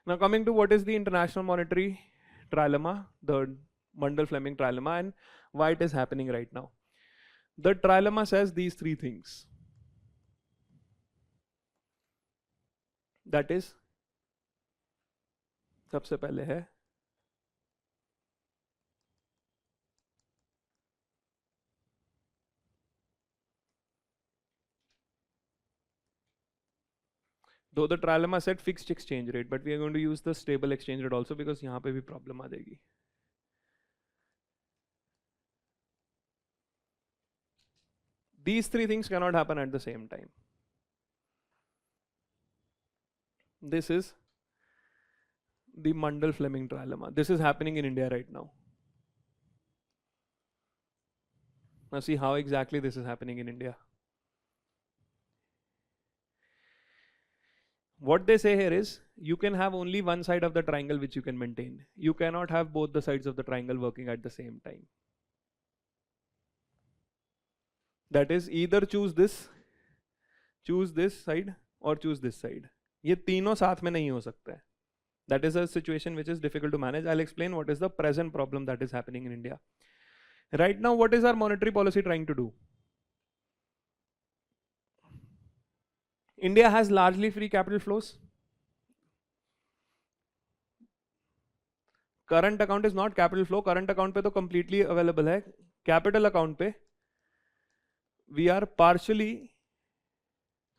Now coming to what is the International Monetary Trilemma, the Mundell-Fleming Trilemma, and why it is happening right now. The trilemma says these three things. That is, सबसे पहले है though the trilemma said fixed exchange rate, but we are going to use the stable exchange rate also because यहाँ पे भी problem आ जाएगी. These three things cannot happen at the same time. This is the Mundell-Fleming Trilemma. This is happening in India right now. Now see how exactly this is happening in India. What they say here is, you can have only one side of the triangle which you can maintain. You cannot have both the sides of the triangle working at the same time. That is, either choose this side or choose this side. ये तीनों साथ में नहीं हो सकता है. That is a situation which is difficult to manage. I'll explain what is the present problem that is happening in India. Right now, what is our monetary policy trying to do? India has largely free capital flows. Current account is not capital flow. Current account पे तो completely available है. Capital account पे we are partially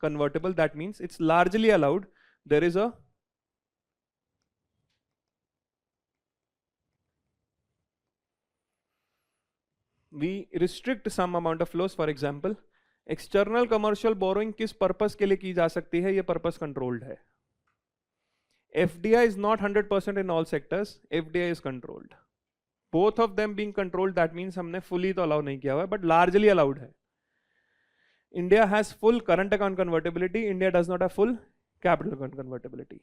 convertible. That means it's largely allowed. There is a we restrict some amount of flows. For example, external commercial borrowing किस purpose के लिए की जा सकती है, ये पर्पस कंट्रोल्ड है. FDI is not 100% in all sectors. FDI is controlled. Both of them being controlled, that means हमने fully तो allow नहीं किया हुआ है, but largely allowed है. India has full current account convertibility. India does not have full capital account convertibility.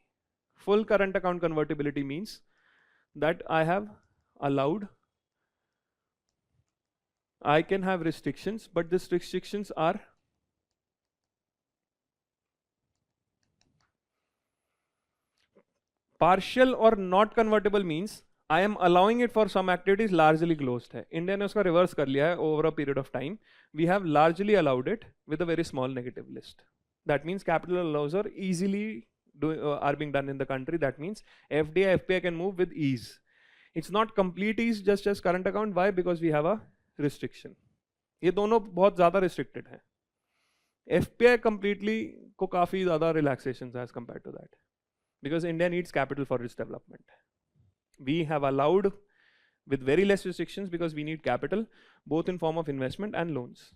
Full current account convertibility means that I have allowed, I can have restrictions, but these restrictions are partial or not convertible means I am allowing it for some activities largely closed है. India ने उसका reverse कर लिया है over a period of time. We have largely allowed it with a very small negative list. That means capital allows are easily are being done in the country. That means FDI, FPI can move with ease. It's not complete ease just as current account. Why? Because we have a restriction. ये दोनों बहुत ज़्यादा restricted हैं. FPI completely को काफ़ी ज़्यादा relaxations as compared to that. Because India needs capital for its development. We have allowed with very less restrictions because we need capital both in form of investment and loans.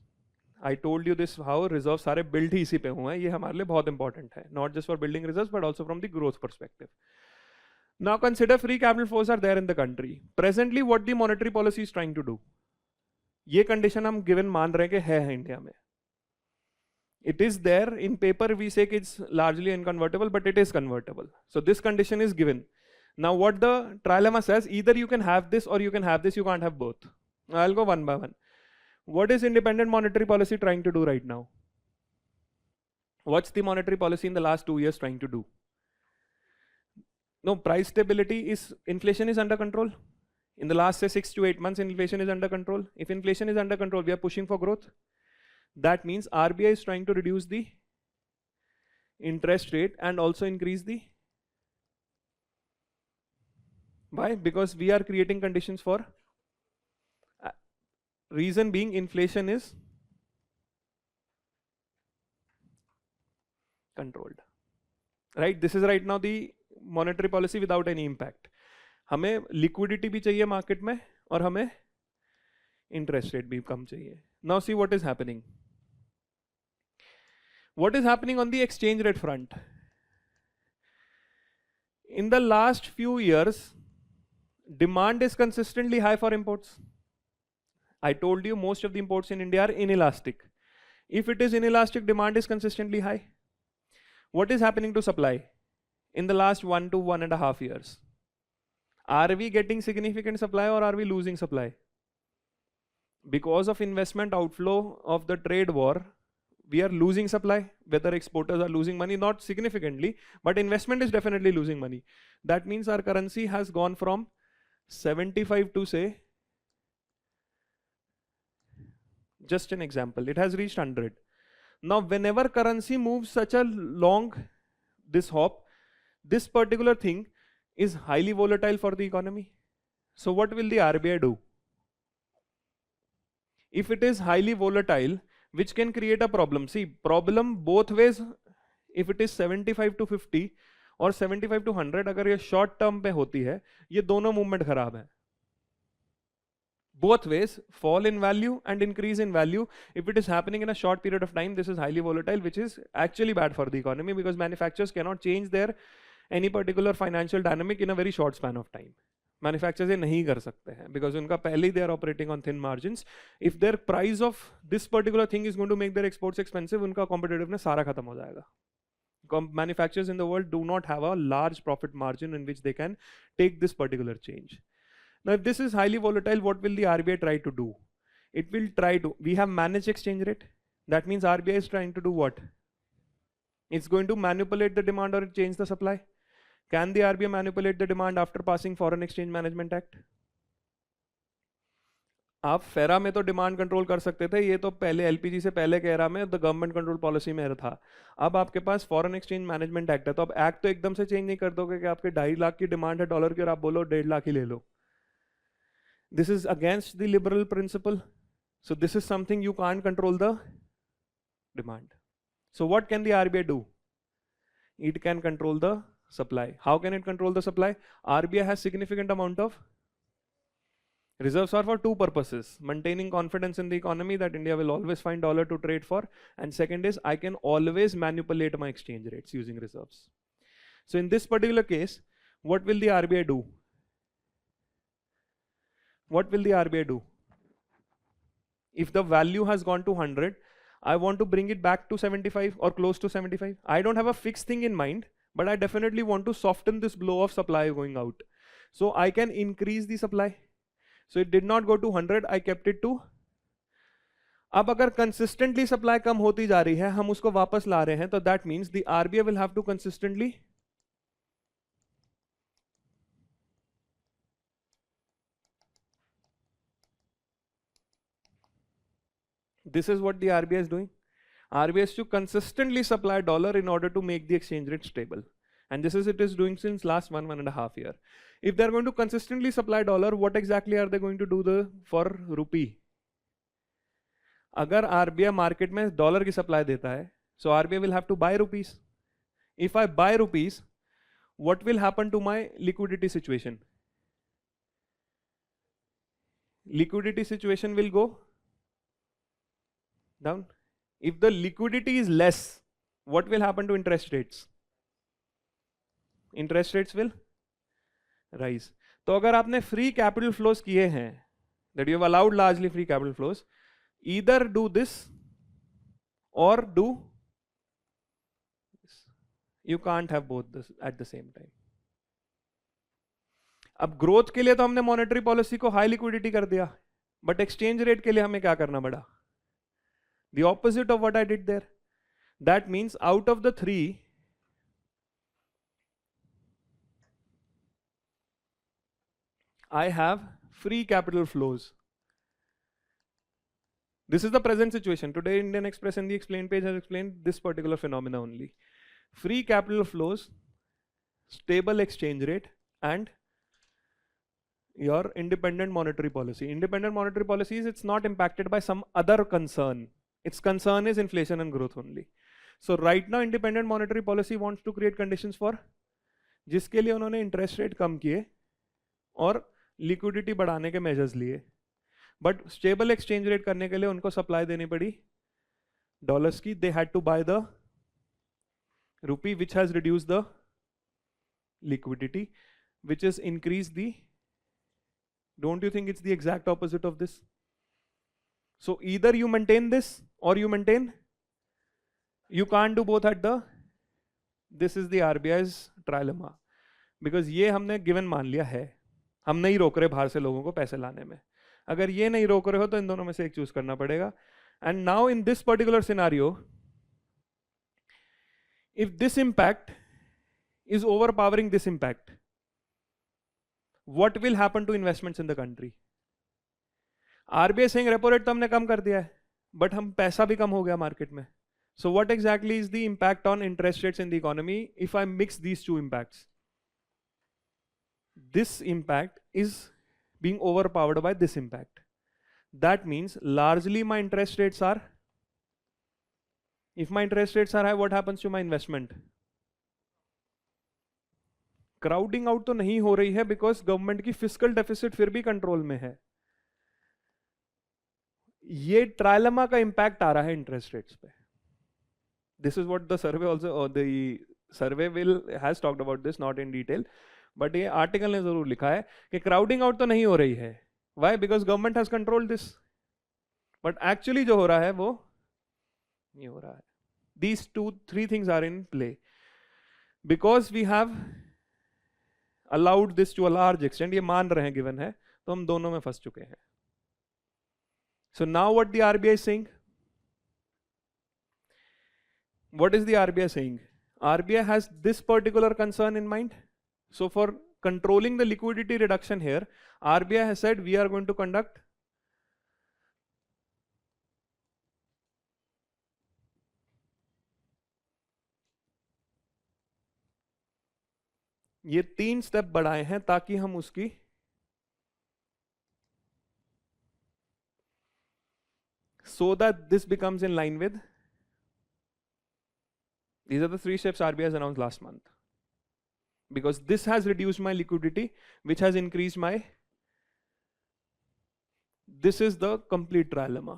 I told you this how reserves सारे build ही इसी पे हुए हैं. ये हमारे लिए बहुत important है. Not just for building reserves but also from the growth perspective. Now consider free capital flows are there in the country. Presently what the monetary policy is trying to do. ये condition हम given मान रहे हैं कि है India में. It is there in paper. We say it's largely unconvertible, but it is convertible. So this condition is given. Now what the trilemma says, either you can have this or you can have this. You can't have both. I'll go one by one. What is independent monetary policy trying to do right now? What's the monetary policy in the last 2 years trying to do? No, price stability is, inflation is under control. In the last say 6 to 8 months, inflation is under control. If inflation is under control, we are pushing for growth. That means RBI is trying to reduce the interest rate and also increase the. Why? Because we are creating conditions for. Reason being inflation is controlled. Right? This is right now the monetary policy without any impact. हमें liquidity भी चाहिए market में और हमें interest rate भी कम चाहिए. Now see what is happening. What is happening on the exchange rate front? In the last few years, demand is consistently high for imports. I told you most of the imports in India are inelastic. If it is inelastic, demand is consistently high. What is happening to supply in the last 1 to 1.5 years? Are we getting significant supply or are we losing supply? Because of investment outflow of the trade war, we are losing supply, whether exporters are losing money, not significantly, but investment is definitely losing money. That means our currency has gone from 75 to, say, just an example, it has reached 100. Now whenever currency moves such a long this hop, this particular thing is highly volatile for the economy. So what will the RBI do? If it is highly volatile, which can create a problem. See, problem both ways. If it is 75 to 50 और 75 to 100, अगर ये short term पे होती है, ये दोनों movement खराब है. Both ways, fall in value and increase in value. If it is happening in a short period of time, this is highly volatile, which is actually bad for the economy because manufacturers cannot change their any particular financial dynamic in a very short span of time. Manufacturers ये नहीं कर सकते हैं because उनका पहले they are operating on thin margins. If their price of this particular thing is going to make their exports expensive, उनका competitiveness सारा खत्म हो जाएगा. Manufacturers in the world do not have a large profit margin in which they can take this particular change. Now, if this is highly volatile, what will the RBI try to do? It will try to, we have managed exchange rate. That means RBI is trying to do what? It's going to manipulate the demand or change the supply. Can the RBI manipulate the demand after passing Foreign Exchange Management Act? आप फेरा में तो demand control कर सकते थे, ये तो पहले एलपीजी से पहले के एरा में द गवर्नमेंट कंट्रोल पॉलिसी में था. अब आपके पास फॉरेन एक्सचेंज मैनेजमेंट एक्ट है, तो अब एक्ट तो एकदम से चेंज नहीं कर दोगे कि आपके 2.5 लाख की डिमांड है डॉलर की और आप बोलो 1.5 लाख ही ले लो. This is against the liberal principle. So this is something you can't control the demand. So what can the RBI do? It can control the supply. How can it control the supply? RBI has significant amount of reserves are for two purposes. Maintaining confidence in the economy that India will always find dollar to trade for. And second is I can always manipulate my exchange rates using reserves. So in this particular case, what will the RBI do? What will the RBI do? If the value has gone to 100, I want to bring it back to 75 or close to 75. I don't have a fixed thing in mind, but I definitely want to soften this blow of supply going out. So I can increase the supply. So it did not go to 100, I kept it to. अब अगर consistently supply कम होती जा रही है, हम उसको वापस ला रहे हैं, तो that means the RBI will have to consistently this is what the RBI is doing. RBI is to consistently supply dollar in order to make the exchange rate stable. And this is it is doing since last 1.5 years. If they're going to consistently supply dollar, what exactly are they going to do for rupee? अगर RBI market में dollar की supply देता है, so RBI will have to buy rupees. If I buy rupees, what will happen to my liquidity situation? Liquidity situation will go down. If the liquidity is less, what will happen to interest rates? Interest rates will rise. तो अगर आपने free capital flows किए हैं, that you have allowed largely free capital flows, either do this or do this. You can't have both this at the same time. अब growth के लिए तो हमने monetary policy को high liquidity कर दिया, but exchange rate के लिए हमें क्या करना पड़ा? The opposite of what I did there. That means out of the three, I have free capital flows. This is the present situation. Today Indian Express in the explain page has explained this particular phenomena only. Free capital flows, stable exchange rate, and your independent monetary policy. Independent monetary policy is it's not impacted by some other concern. Its concern is inflation and growth only. So right now independent monetary policy wants to create conditions for जिसके लिए उन्होंने interest rate कम किए और liquidity बढ़ाने के measures लिए. But stable exchange rate करने के लिए उनको supply देनी पड़ी dollars की. They had to buy the rupee, which has reduced the liquidity, which has increased the. Don't you think it's the exact opposite of this? So either you maintain this or you maintain. You can't do both at the. This is the RBI's trilemma. Because ये हमने given मान लिया है. हम नहीं रोक रहे बाहर से लोगों को पैसे लाने में. अगर ये नहीं रोक रहे हो तो इन दोनों में से एक चूज करना पड़ेगा. And now in this particular scenario, If this impact is overpowering this impact, what will happen to investments in the country? RBI saying repo rate तो हमने कम कर दिया है, but हम पैसा भी कम हो गया मार्केट में. So what exactly is the impact on interest rates in the economy if I mix these two impacts? This impact is being overpowered by this impact. That means largely my interest rates are, if my interest rates are high, what happens to my investment? Crowding out तो नहीं हो रही है because government की fiscal deficit फिर भी control में है. ये ट्रायलेमा का इंपैक्ट आ रहा है इंटरेस्ट रेट्स पे. This is what the survey also, the survey will has talked about this, not in detail, but ये आर्टिकल ने जरूर लिखा है कि क्राउडिंग आउट तो नहीं हो रही है. Why? Because government has control this. But actually जो हो रहा है वो नहीं हो रहा है. These 2-3 things are in play. Because we have allowed this to a large extent, ये मान रहे हैं गिवन है, तो हम दोनों में फंस चुके हैं. So now what the RBI is saying? What is the RBI saying? RBI has this particular concern in mind. So for controlling the liquidity reduction here, RBI has said we are going to conduct ये 3 step बढ़ाए हैं ताकि हम उसकी so that this becomes in line with, these are the 3 steps RBI has announced last month, because this has reduced my liquidity, which has increased my, this is the complete trilemma.